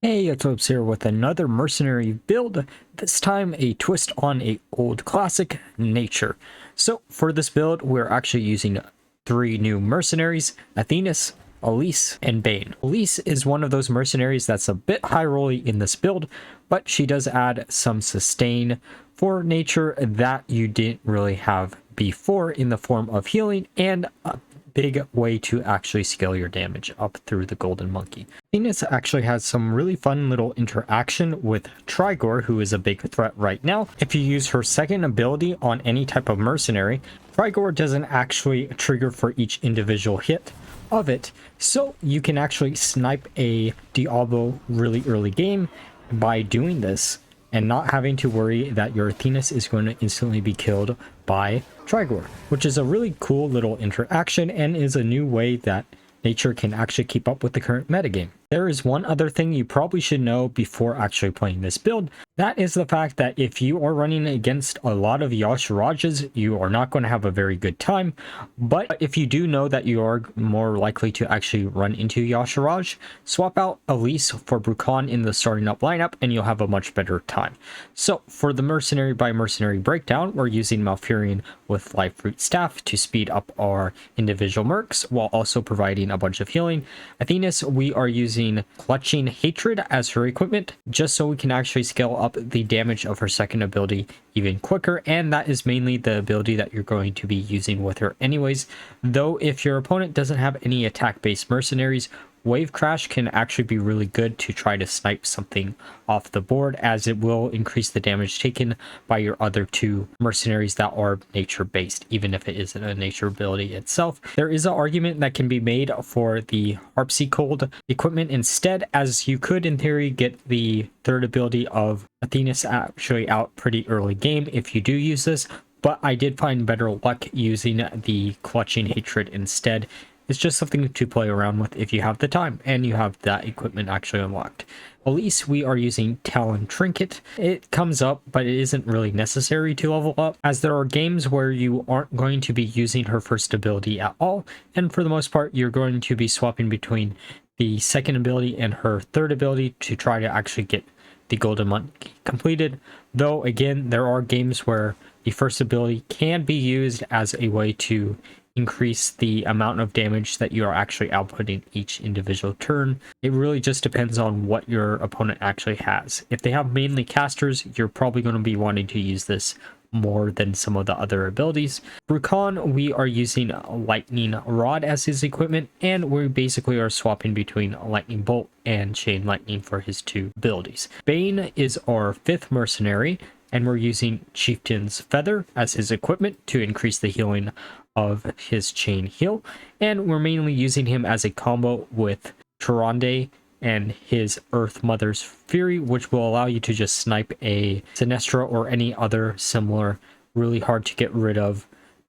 Hey, it's Ops here with another mercenary build, this time a twist on a old classic, Nature. So for this build, we're actually using 3 new mercenaries, Athissa, Elise, and Baine. Elise is one of those mercenaries that's a bit high rolly in this build, but she does add some sustain for Nature that you didn't really have before in the form of healing and a big way to actually scale your damage up through the Golden Monkey. Venus actually has some really fun little interaction with Trigore, who is a big threat right now. If you use her second ability on any type of mercenary, Trigore doesn't actually trigger for each individual hit of it, so you can actually snipe a Diablo really early game by doing this and not having to worry that your Athissa is going to instantly be killed by Trigore, which is a really cool little interaction and is a new way that Nature can actually keep up with the current metagame. There is one other thing you probably should know before actually playing this build. That is the fact that if you are running against a lot of Yashirajas, you are not going to have a very good time. But if you do know that you are more likely to actually run into Yashiraj, swap out Elise for Bru'kan in the starting up lineup and you'll have a much better time. So for the mercenary by mercenary breakdown, we're using Malfurion with Life Fruit Staff to speed up our individual mercs while also providing a bunch of healing. Athissa, we are using Clutching Hatred as her equipment, just so we can actually scale up the damage of her second ability even quicker, and that is mainly the ability that you're going to be using with her anyways. Though if your opponent doesn't have any attack-based mercenaries, Wave Crash can actually be really good to try to snipe something off the board, as it will increase the damage taken by your other 2 mercenaries that are nature based, even if it isn't a nature ability itself. There is an argument that can be made for the Harpsichord equipment instead, as you could in theory get the third ability of Athissa actually out pretty early game if you do use this, but I did find better luck using the Clutching Hatred instead. It's just something to play around with if you have the time and you have that equipment actually unlocked. Elise, we are using Talon Trinket. It comes up, but it isn't really necessary to level up, as there are games where you aren't going to be using her first ability at all, and for the most part, you're going to be swapping between the second ability and her third ability to try to actually get the Golden Monkey completed. Though, again, there are games where the first ability can be used as a way to increase the amount of damage that you are actually outputting each individual turn. It really just depends on what your opponent actually has. If they have mainly casters, you're probably going to be wanting to use this more than some of the other abilities. Bru'kan, we are using Lightning Rod as his equipment, and we basically are swapping between Lightning Bolt and Chain Lightning for his 2 abilities. Baine is our 5th mercenary, and we're using Chieftain's Feather as his equipment to increase the healing of his chain heal, and we're mainly using him as a combo with Tyrande and his Earth Mother's Fury, which will allow you to just snipe a Sinestra or any other similar really hard to get rid of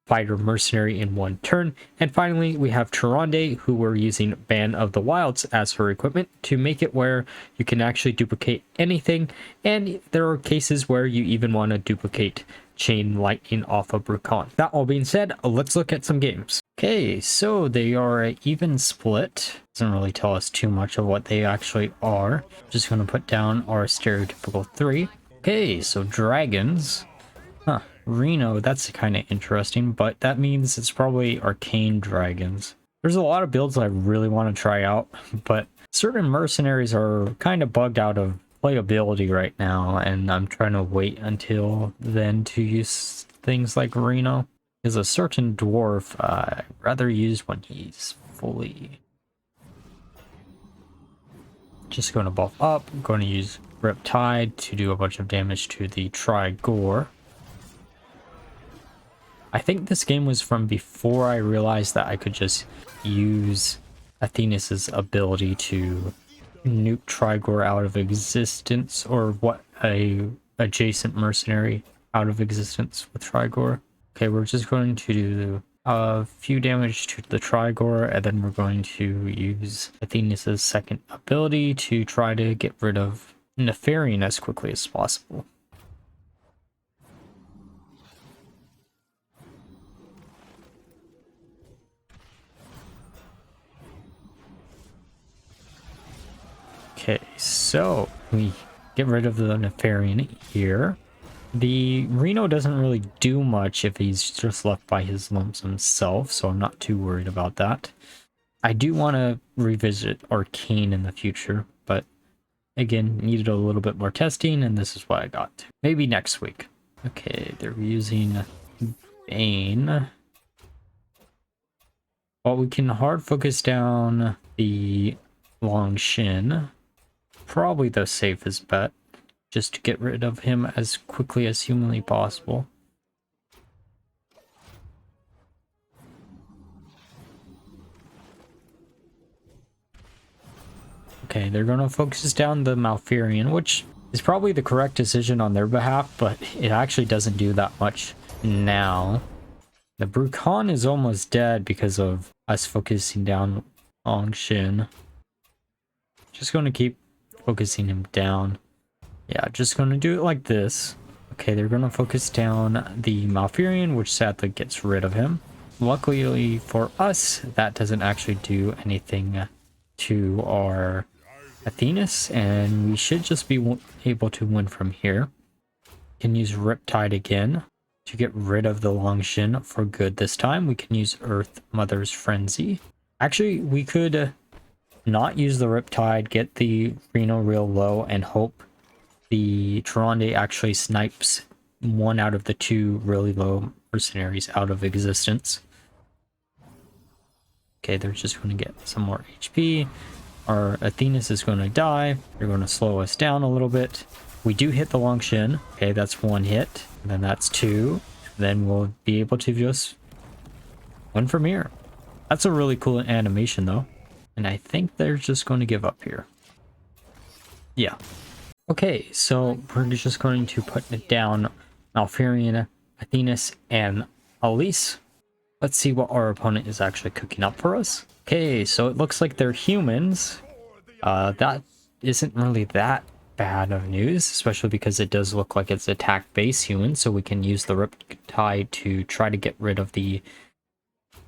fighter mercenary in one turn. And finally, we have Tyrande, who we're using Ban of the Wilds as her equipment to make it where you can actually duplicate anything, and there are cases where you even want to duplicate Chain Lightning off of Bru'kan. That all being said, let's look at some games. Okay, so they are an even split. Doesn't really tell us too much of what they actually are. Just going to put down our stereotypical 3. Okay, so dragons. Huh, Reno, that's kind of interesting, but that means it's probably arcane dragons. There's a lot of builds I really want to try out, but certain mercenaries are kind of bugged out of playability right now, and I'm trying to wait until then to use things like Reno. Is a certain dwarf I'd rather use when he's fully. Just going to buff up. I'm going to use Riptide to do a bunch of damage to the Trigore. I think this game was from before I realized that I could just use Athissa's ability to nuke Trigore out of existence, or what, a adjacent mercenary out of existence with Trigore. Okay, we're just going to do a few damage to the Trigore, and then we're going to use Athissa's second ability to try to get rid of Nefarian as quickly as possible. Okay, so we get rid of the Nefarian here. The Reno doesn't really do much if he's just left by his lonesome self, so I'm not too worried about that. I do want to revisit Arcane in the future, but again, needed a little bit more testing, and this is what I got. Maybe next week. Okay, they're using Baine. Well, we can hard focus down the Long Shin. Probably the safest bet, just to get rid of him as quickly as humanly possible. Okay, they're going to focus down the Malfurion, which is probably the correct decision on their behalf, but it actually doesn't do that much now. The Bru'kan is almost dead because of us focusing down Long Shin. Just going to keep focusing him down. Yeah, just going to do it like this. Okay, they're going to focus down the Malfurion, which sadly gets rid of him. Luckily for us, that doesn't actually do anything to our Athissa, and we should just be able to win from here. Can use Riptide again to get rid of the Long Shin for good this time. We can use Earth Mother's Frenzy. Actually, we could not use the Riptide, get the Reno real low, and hope the Tyrande actually snipes one out of the two really low mercenaries out of existence. Okay, they're just going to get some more HP. Our Athissa is going to die. They're going to slow us down a little bit. We do hit the Long Shin. Okay, that's one hit. And then that's two. Then we'll be able to just win from here. That's a really cool animation though. And I think they're just going to give up here. Yeah. Okay, so we're just going to put it down Malfurion, Athissa, and Elise. Let's see what our opponent is actually cooking up for us. Okay, so it looks like they're humans. That isn't really that bad of news, especially because it does look like it's attack-based human, so we can use the Riptide to try to get rid of the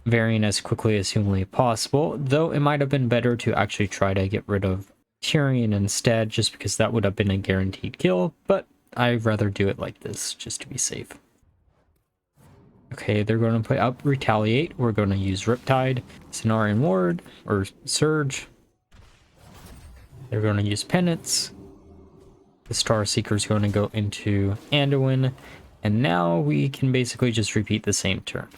variant as quickly as humanly possible, though it might have been better to actually try to get rid of Tyrion instead, just because that would have been a guaranteed kill, but I'd rather do it like this, just to be safe. Okay, they're going to put up Retaliate. We're going to use Riptide, Cenarian Ward, or Surge. They're going to use Penance. The Star Seeker is going to go into Anduin, and now we can basically just repeat the same turn.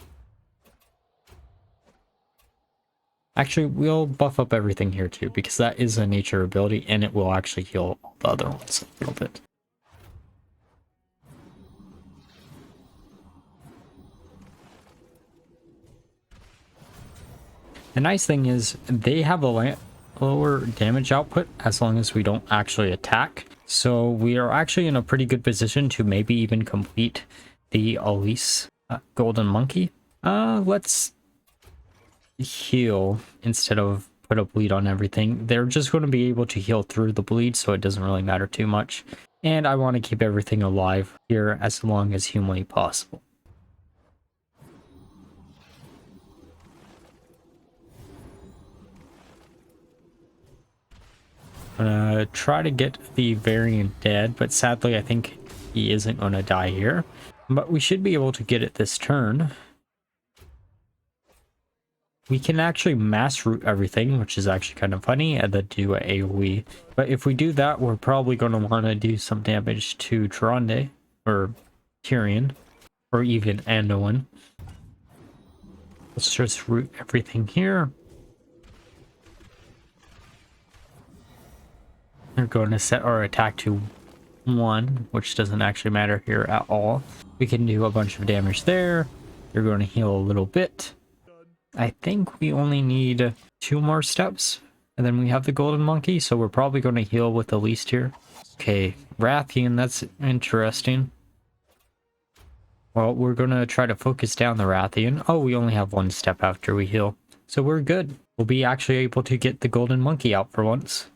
Actually, we'll buff up everything here too, because that is a nature ability, and it will actually heal all the other ones a little bit. The nice thing is, they have a lower damage output as long as we don't actually attack. So we are actually in a pretty good position to maybe even complete the Elise Golden Monkey. Let's heal instead of put a bleed on everything. They're just going to be able to heal through the bleed, so it doesn't really matter too much. And I want to keep everything alive here as long as humanly possible. I'm gonna try to get the variant dead, but sadly I think he isn't going to die here. But we should be able to get it this turn. We can actually mass root everything, which is actually kind of funny, and then do a AoE. But if we do that, we're probably going to want to do some damage to Tyrande, or Tyrion, or even Anduin. Let's just root everything here. We're going to set our attack to 1, which doesn't actually matter here at all. We can do a bunch of damage there. You're going to heal a little bit. I think we only need 2 more steps, and then we have the Golden Monkey, so we're probably going to heal with the least here. Okay, Rathian, that's interesting. Well, we're going to try to focus down the Rathian. Oh, we only have 1 step after we heal, so we're good. We'll be actually able to get the Golden Monkey out for once.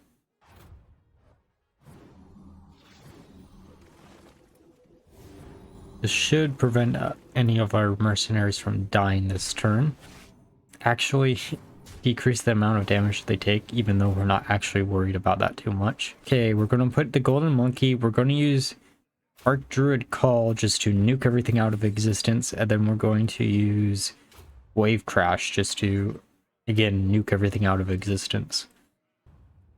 This should prevent any of our mercenaries from dying this turn. Actually, decrease the amount of damage they take, even though we're not actually worried about that too much. Okay, we're going to put the Golden Monkey. We're going to use Archdruid Call just to nuke everything out of existence, and then we're going to use Wave Crash just to, again, nuke everything out of existence.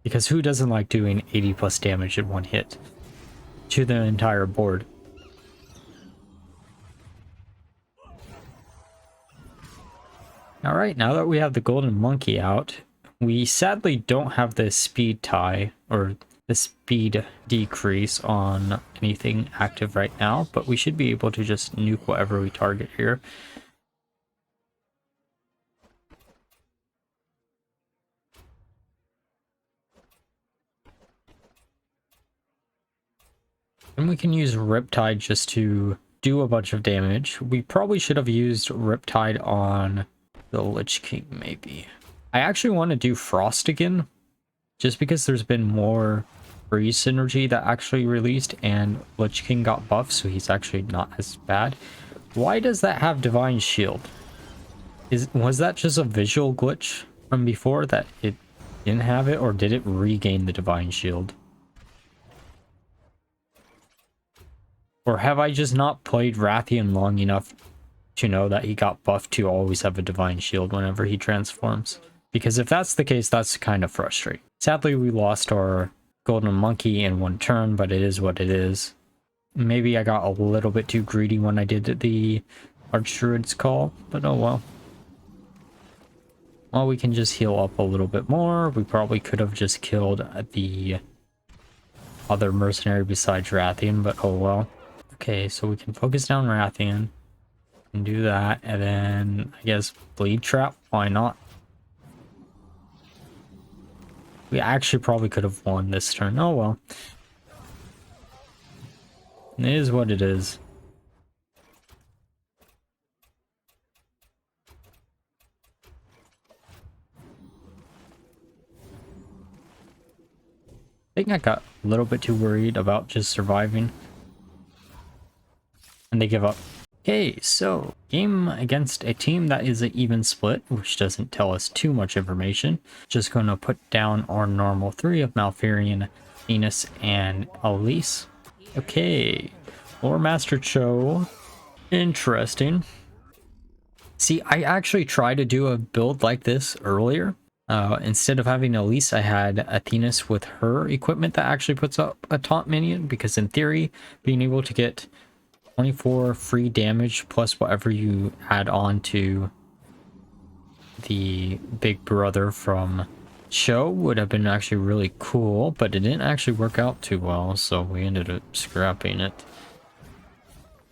Because who doesn't like doing 80 plus damage in one hit to the entire board? Alright, now that we have the Golden Monkey out, we sadly don't have the speed tie, or the speed decrease on anything active right now, but we should be able to just nuke whatever we target here. And we can use Riptide just to do a bunch of damage. We probably should have used Riptide on the Lich King, maybe. I actually want to do Frost again, just because there's been more freeze synergy that actually released, and Lich King got buffed, so he's actually not as bad. Why does that have Divine Shield? Was that just a visual glitch from before that it didn't have it, or did it regain the Divine Shield? Or have I just not played Rathian long enough to know that he got buffed to always have a Divine Shield whenever he transforms? Because if that's the case, that's kind of frustrating. Sadly, we lost our Golden Monkey in one turn, but it is what it is. Maybe I got a little bit too greedy when I did the Archdruid's Call, but oh well. Well, we can just heal up a little bit more. We probably could have just killed the other mercenary besides Rathian, but oh well. Okay, so we can focus down Rathian and do that, and then I guess Bleed Trap, why not? We actually probably could have won this turn. Oh well. It is what it is. I think I got a little bit too worried about just surviving. And they give up. Okay, so game against a team that is an even split, which doesn't tell us too much information. Just going to put down our normal 3 of Malfurion, Venus, and Elise. Okay, Lore Master Cho. Interesting. See, I actually tried to do a build like this earlier. Instead of having Elise, I had Athissa with her equipment that actually puts up a taunt minion, because in theory, being able to get 24 free damage plus whatever you add on to the big brother from Cho would have been actually really cool, but it didn't actually work out too well, so we ended up scrapping it.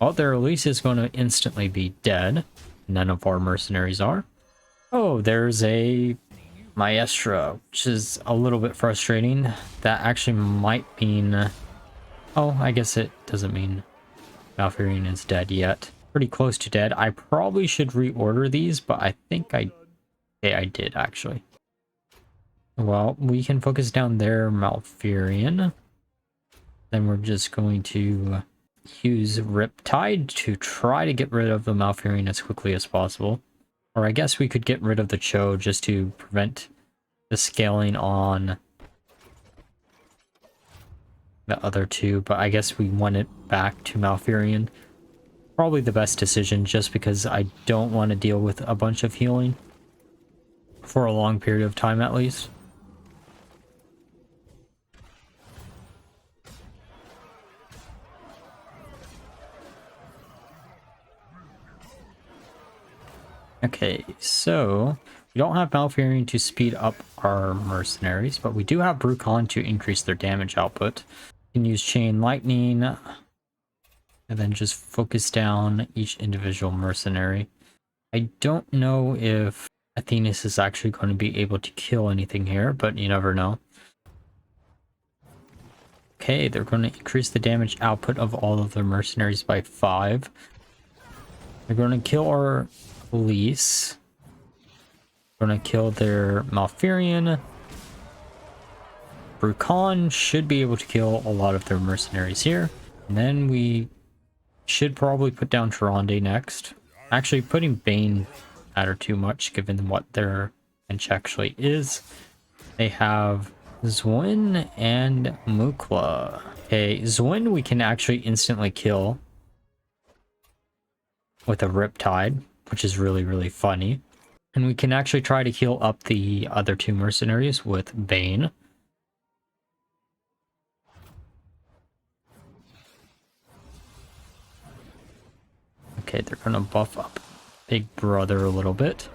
Well, their Elise is going to instantly be dead. None of our mercenaries are. Oh, there's a Maestra, which is a little bit frustrating. That actually might mean... Oh, I guess it doesn't mean Malfurion is dead yet. Pretty close to dead. I probably should reorder these, but I think I did actually. Well, we can focus down there, Malfurion. Then we're just going to use Riptide to try to get rid of the Malfurion as quickly as possible. Or I guess we could get rid of the Cho just to prevent the scaling on the other two, but I guess we want it back to Malfurion. Probably the best decision, just because I don't want to deal with a bunch of healing for a long period of time at least. Okay, so we don't have Malfurion to speed up our mercenaries, but we do have Bru'kan to increase their damage output. We can use Chain Lightning, and then just focus down each individual mercenary. I don't know if Athissa is actually going to be able to kill anything here, but you never know. Okay, they're going to increase the damage output of all of their mercenaries by 5. They're going to kill our Elise. Going to kill their Malfurion. Bru'kan should be able to kill a lot of their mercenaries here. And then we should probably put down Tyrande next. Actually, putting Baine matter too much given what their which actually is. They have Zwin and Mukla. Okay, Zwin we can actually instantly kill with a Riptide, which is really, really funny. And we can actually try to heal up the other two mercenaries with Baine. Okay, they're gonna buff up Big Brother a little bit.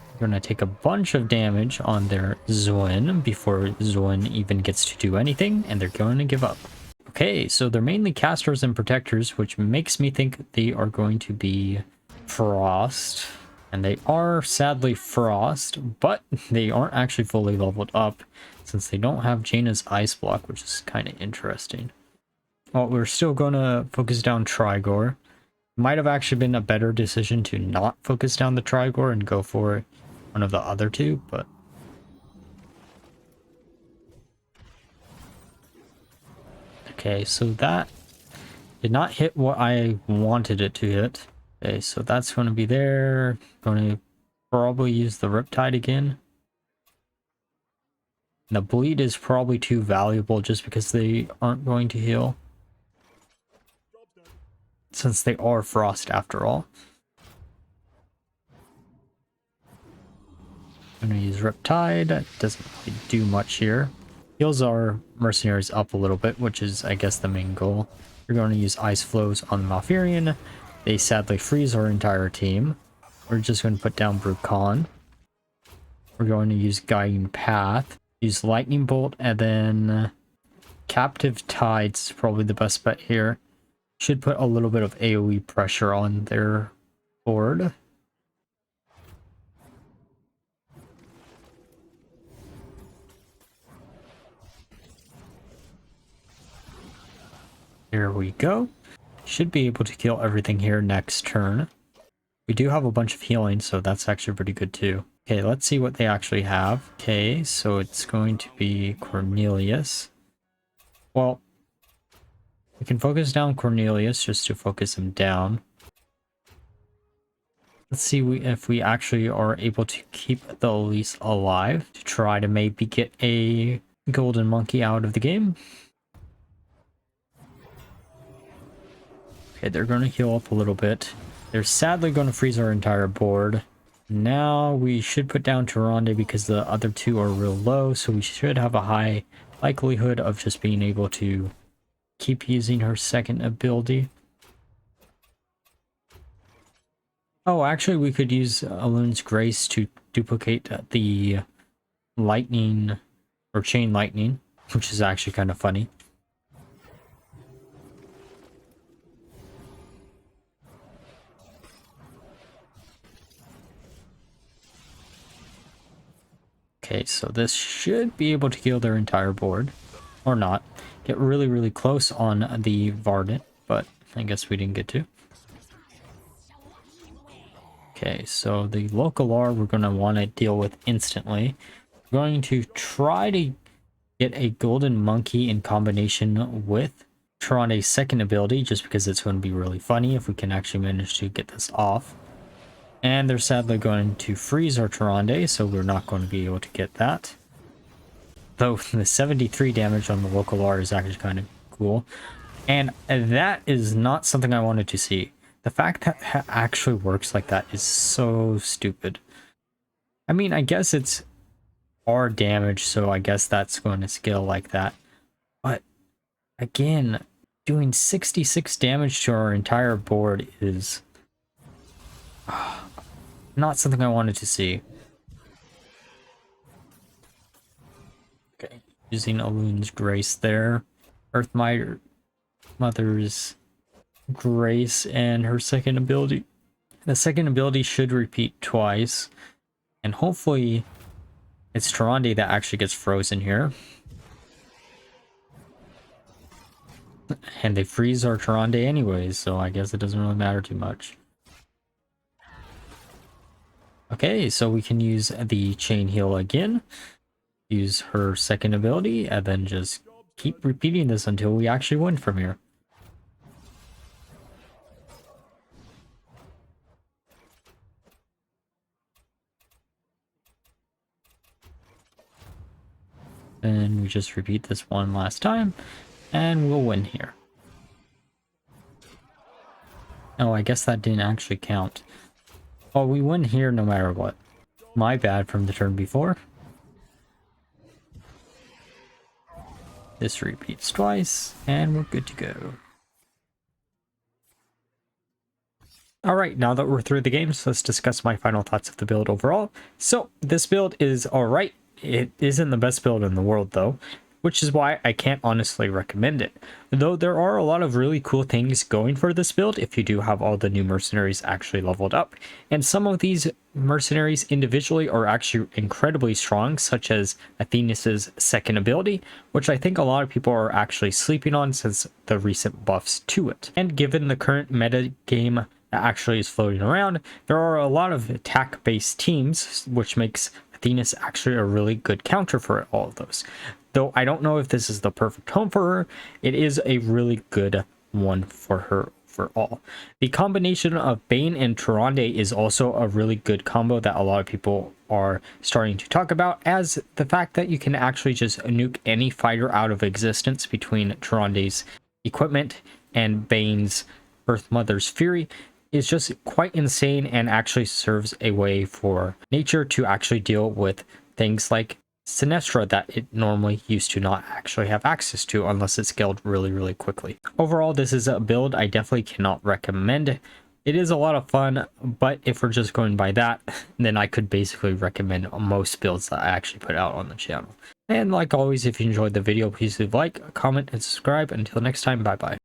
They're gonna take a bunch of damage on their Zwin before Zwin even gets to do anything, and they're going to give up. Okay, so they're mainly casters and protectors, which makes me think they are going to be Frost. And they are sadly Frost, but they aren't actually fully leveled up since they don't have Jaina's Ice Block, which is kind of interesting. Well, we're still going to focus down Trigore. Might have actually been a better decision to not focus down the Trigore and go for one of the other two, but... Okay, so that did not hit what I wanted it to hit. Okay, so that's going to be there. Going to probably use the Riptide again. The bleed is probably too valuable just because they aren't going to heal. Since they are Frost after all. I'm going to use Riptide. It doesn't really do much here. Heals our mercenaries up a little bit, which is, I guess, the main goal. We're going to use Ice Flows on the Malfurion. They sadly freeze our entire team. We're just going to put down Bru'kan. We're going to use Guiding Path. Use Lightning Bolt, and then Captive Tides is probably the best bet here. Should put a little bit of AoE pressure on their board. Here we go. Should be able to kill everything here next turn. We do have a bunch of healing, so that's actually pretty good too. Okay, let's see what they actually have. Okay, so it's going to be Cornelius. Well, we can focus down Cornelius just to focus him down. Let's see if we actually are able to keep the Elise alive to try to maybe get a golden monkey out of the game. Okay, they're going to heal up a little bit. They're sadly going to freeze our entire board. Now we should put down Tyrande because the other two are real low, so we should have a high likelihood of just being able to keep using her second ability. Oh, actually we could use Alun's Grace to duplicate the lightning or chain lightning, which is actually kind of funny. Okay, so this should be able to heal their entire board. Or not. Get really, really close on the Varden, but I guess we didn't get to. Okay, so the local R we're going to want to deal with instantly. We're going to try to get a golden monkey in combination with Tyrande's second ability, just because it's going to be really funny if we can actually manage to get this off. And they're sadly going to freeze our Tyrande, so we're not going to be able to get that. Though the 73 damage on the local R is actually kind of cool. And that is not something I wanted to see. The fact that it actually works like that is so stupid. I mean, I guess it's R damage, so I guess that's going to scale like that. But again, doing 66 damage to our entire board is not something I wanted to see. Okay, using Alun's Grace there. Earth Mother's Grace and her second ability. The second ability should repeat twice. And hopefully it's Tyrande that actually gets frozen here. And they freeze our Tyrande anyways, so I guess it doesn't really matter too much. Okay, so we can use the chain heal again. Use her second ability, and then just keep repeating this until we actually win from here. Then we just repeat this one last time, and we'll win here. Oh, I guess that didn't actually count. Oh, we win here no matter what. My bad from the turn before. This repeats twice, and we're good to go. Alright, now that we're through the games, let's discuss my final thoughts of the build overall. So, this build is alright. It isn't the best build in the world though, which is why I can't honestly recommend it. Though there are a lot of really cool things going for this build if you do have all the new mercenaries actually leveled up. And some of these mercenaries individually are actually incredibly strong, such as Athiss's second ability, which I think a lot of people are actually sleeping on since the recent buffs to it. And given the current meta game that actually is floating around, there are a lot of attack-based teams, which makes Athissa actually a really good counter for all of those. Though I don't know if this is the perfect home for her, it is a really good one for her overall. The combination of Baine and Tyrande is also a really good combo that a lot of people are starting to talk about, as the fact that you can actually just nuke any fighter out of existence between Tyrande's equipment and Baine's Earth Mother's Fury is just quite insane, and actually serves a way for nature to actually deal with things like Sinestra that it normally used to not actually have access to unless it scaled really quickly. Overall, this is a build I definitely cannot recommend. It is a lot of fun, but if we're just going by that, then I could basically recommend most builds that I actually put out on the channel. And like always, if you enjoyed the video, please leave a like, comment, and subscribe. Until next time, bye bye.